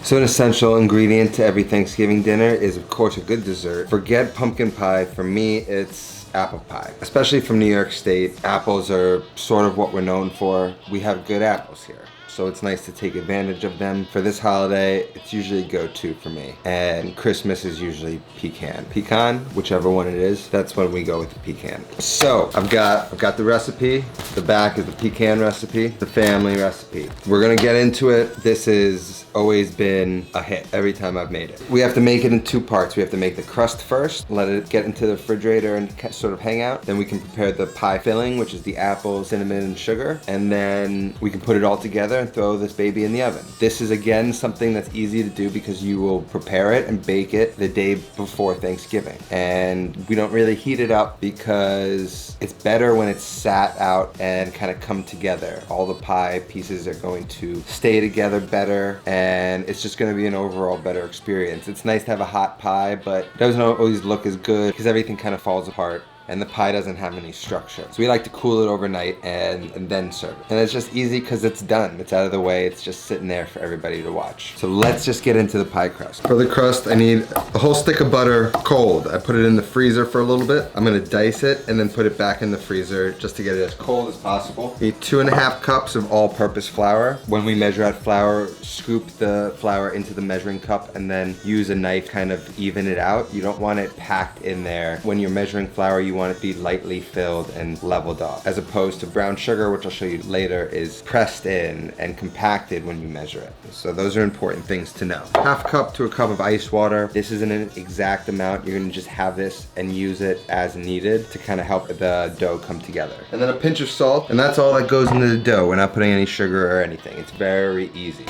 So an essential ingredient to every Thanksgiving dinner is of course a good dessert. Forget pumpkin pie, for me it's apple pie. Especially from New York State, apples are sort of what we're known for. We have good apples here. So it's nice to take advantage of them. For this holiday, it's usually go-to for me. And Christmas is usually pecan. Pecan, whichever one it is, that's when we go with the pecan. So I've got the recipe. The back is the pecan recipe, the family recipe. We're gonna get into it. This has always been a hit every time I've made it. We have to make it in two parts. We have to make the crust first, let it get into the refrigerator and sort of hang out. Then we can prepare the pie filling, which is the apple, cinnamon, and sugar. And then we can put it all together and throw this baby in the oven. This is again something that's easy to do because you will prepare it and bake it the day before Thanksgiving. And we don't really heat it up because it's better when it's sat out and kind of come together. All the pie pieces are going to stay together better and it's just going to be an overall better experience. It's nice to have a hot pie, but it doesn't always look as good because everything kind of falls apart and the pie doesn't have any structure. So we like to cool it overnight and then serve it. And it's just easy because it's done. It's out of the way. It's just sitting there for everybody to watch. So let's just get into the pie crust. For the crust, I need a whole stick of butter cold. I put it in the freezer for a little bit. I'm gonna dice it and then put it back in the freezer just to get it as cold as possible. Need 2.5 cups of all-purpose flour. When we measure out flour, scoop the flour into the measuring cup and then use a knife kind of even it out. You don't want it packed in there. When you're measuring flour, you want it to be lightly filled and leveled off, as opposed to brown sugar, which I'll show you later, is pressed in and compacted when you measure it. So those are important things to know. 1/2 cup to a cup of ice water. This isn't an exact amount. You're gonna just have this and use it as needed to kind of help the dough come together. And then a pinch of salt, and that's all that goes into the dough. We're not putting any sugar or anything. It's very easy.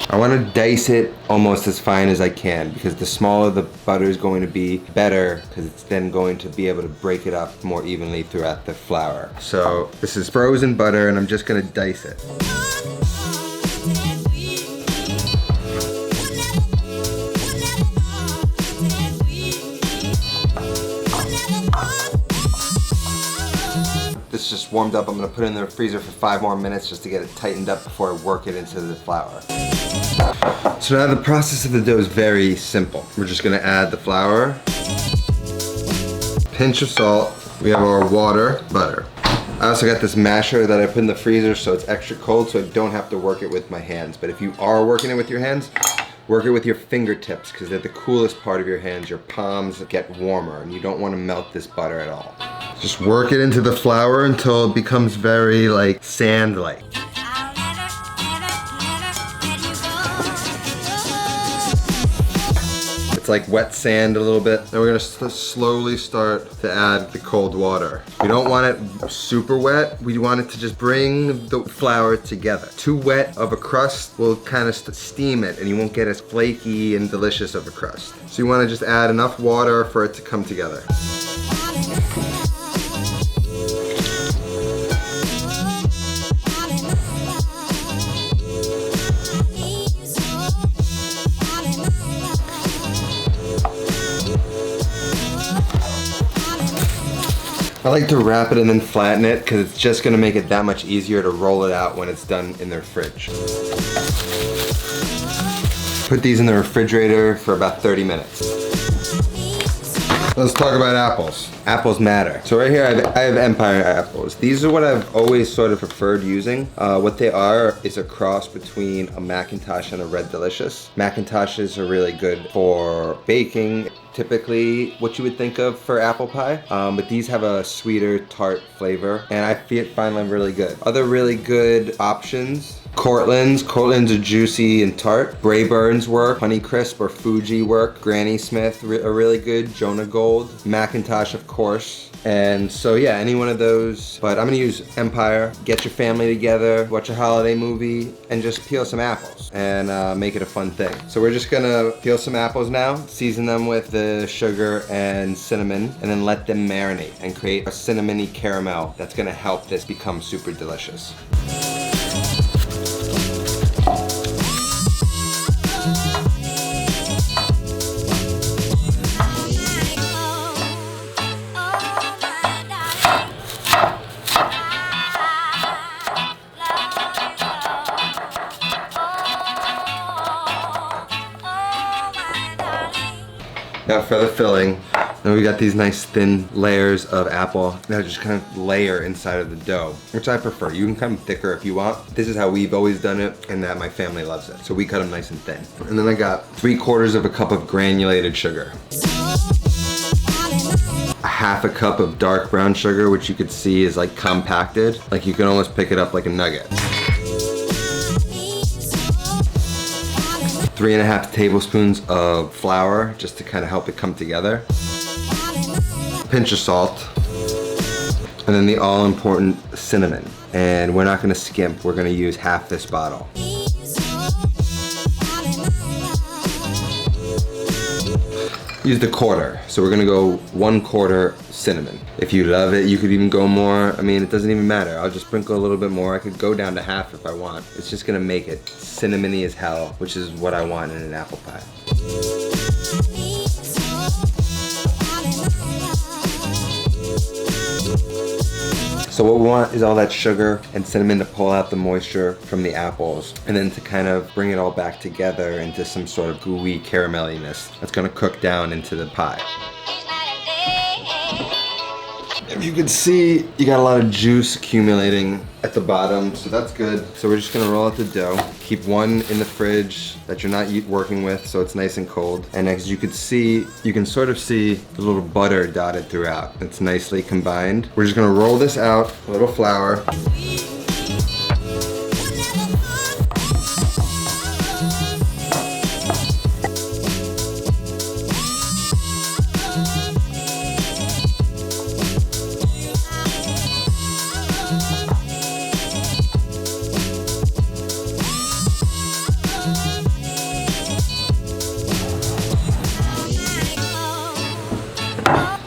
I want to dice it almost as fine as I can because the smaller the butter is going to be, better, because it's then going to be able to break it up more evenly throughout the flour. So this is frozen butter and I'm just going to dice it. This just warmed up. I'm gonna put it in the freezer for 5 more minutes just to get it tightened up before I work it into the flour. So now the process of the dough is very simple. We're just gonna add the flour, pinch of salt, we have our water, butter. I also got this masher that I put in the freezer so it's extra cold so I don't have to work it with my hands. But if you are working it with your hands, work it with your fingertips because they're the coolest part of your hands. Your palms get warmer and you don't want to melt this butter at all. Just work it into the flour until it becomes very like sand-like. It's like wet sand a little bit. Then we're gonna slowly start to add the cold water. We don't want it super wet. We want it to just bring the flour together. Too wet of a crust will kind of steam it and you won't get as flaky and delicious of a crust. So you wanna just add enough water for it to come together. I like to wrap it and then flatten it because it's just gonna make it that much easier to roll it out when it's done in the fridge. Put these in the refrigerator for about 30 minutes. Let's talk about apples. Apples matter. So right here I have Empire apples. These are what I've always sort of preferred using. What they are is a cross between a Macintosh and a Red Delicious. Macintoshes are really good for baking. Typically what you would think of for apple pie, but these have a sweeter tart flavor and I find them really good. Other really good options, Cortland's are juicy and tart. Braeburn's work, Honeycrisp or Fuji work. Granny Smith are really good. Jonah Gold, Macintosh of course. And so yeah, any one of those, but I'm gonna use Empire. Get your family together, watch a holiday movie, and just peel some apples and make it a fun thing. So we're just gonna peel some apples now, season them with the sugar and cinnamon, and then let them marinate and create a cinnamony caramel that's gonna help this become super delicious. Now for the filling, then we got these nice thin layers of apple that just kind of layer inside of the dough, which I prefer. You can cut them thicker if you want. This is how we've always done it, and that my family loves it. So we cut them nice and thin. And then I got 3/4 of a cup of granulated sugar. A half a cup of dark brown sugar, which you could see is like compacted. Like you can almost pick it up like a nugget. 3.5 tablespoons of flour, just to kind of help it come together. Pinch of salt. And then the all-important cinnamon. And we're not gonna skimp, we're gonna use half this bottle. Use the quarter, so we're gonna go 1/4 cinnamon. If you love it, you could even go more. I mean, it doesn't even matter. I'll just sprinkle a little bit more. I could go down to half if I want. It's just gonna make it cinnamony as hell, which is what I want in an apple pie. So what we want is all that sugar and cinnamon to pull out the moisture from the apples, and then to kind of bring it all back together into some sort of gooey carameliness that's gonna cook down into the pie. If you can see, you got a lot of juice accumulating at the bottom, so that's good. So we're just gonna roll out the dough. Keep one in the fridge that you're not working with, so it's nice and cold. And as you can see, you can sort of see the little butter dotted throughout. It's nicely combined. We're just gonna roll this out, a little flour.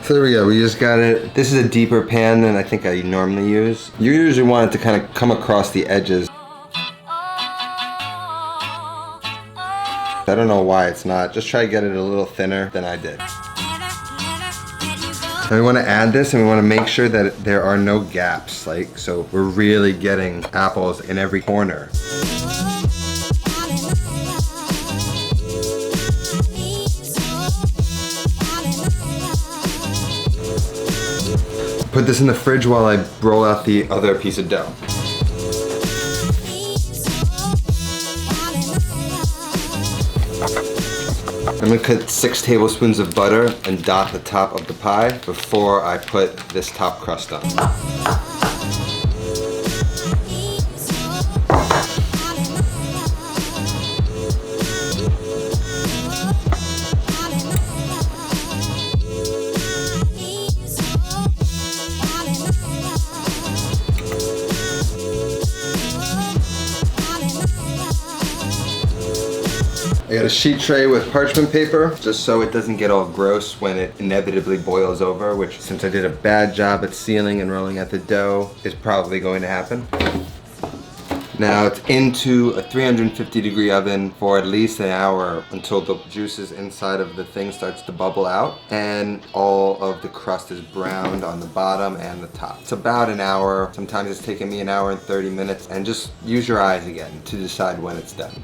So there we go, we just got it. This is a deeper pan than I think I normally use. You usually want it to kind of come across the edges. I don't know why it's not. Just try to get it a little thinner than I did. And we want to add this, and we want to make sure that there are no gaps. So we're really getting apples in every corner. Put this in the fridge while I roll out the other piece of dough. I'm gonna cut 6 tablespoons of butter and dot the top of the pie before I put this top crust on. I got a sheet tray with parchment paper, just so it doesn't get all gross when it inevitably boils over, which, since I did a bad job at sealing and rolling out the dough, is probably going to happen. Now it's into a 350-degree oven for at least an hour until the juices inside of the thing starts to bubble out and all of the crust is browned on the bottom and the top. It's about an hour. Sometimes it's taking me an hour and 30 minutes, and just use your eyes again to decide when it's done.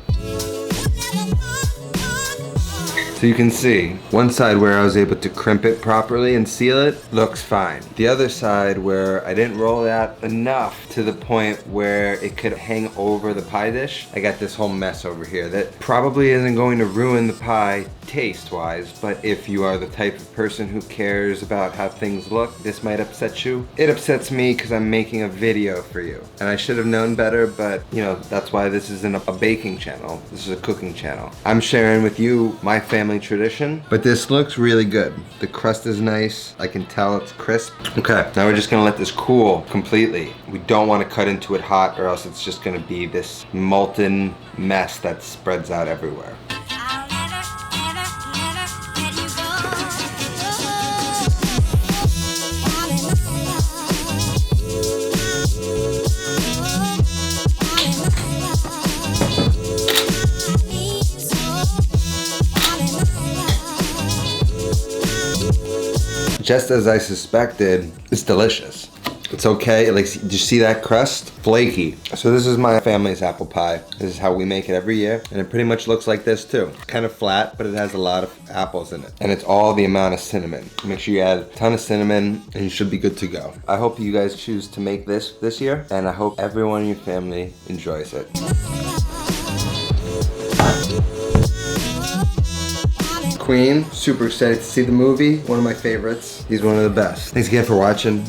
So you can see, one side where I was able to crimp it properly and seal it, looks fine. The other side where I didn't roll it out enough to the point where it could hang over the pie dish, I got this whole mess over here that probably isn't going to ruin the pie taste-wise, but if you are the type of person who cares about how things look, this might upset you. It upsets me because I'm making a video for you. And I should have known better, but you know, that's why this isn't a baking channel. This is a cooking channel. I'm sharing with you my family tradition, but this looks really good. The crust is nice. I can tell it's crisp. Okay, now we're just gonna let this cool completely. We don't want to cut into it hot, or else it's just gonna be this molten mess that spreads out everywhere. Just as I suspected, it's delicious. It's okay. Like, did you see that crust? Flaky. So this is my family's apple pie. This is how we make it every year. And it pretty much looks like this too. Kind of flat, but it has a lot of apples in it. And it's all the amount of cinnamon. Make sure you add a ton of cinnamon and you should be good to go. I hope you guys choose to make this year. And I hope everyone in your family enjoys it. Queen, super excited to see the movie. One of my favorites. He's one of the best. Thanks again for watching.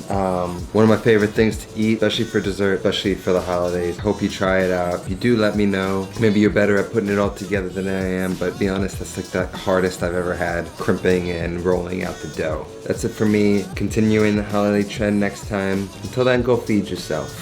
One of my favorite things to eat, especially for dessert, especially for the holidays. Hope you try it out. If you do, let me know. Maybe you're better at putting it all together than I am, but be honest, that's like the hardest I've ever had, crimping and rolling out the dough. That's it for me. Continuing the holiday trend next time. Until then, go feed yourself.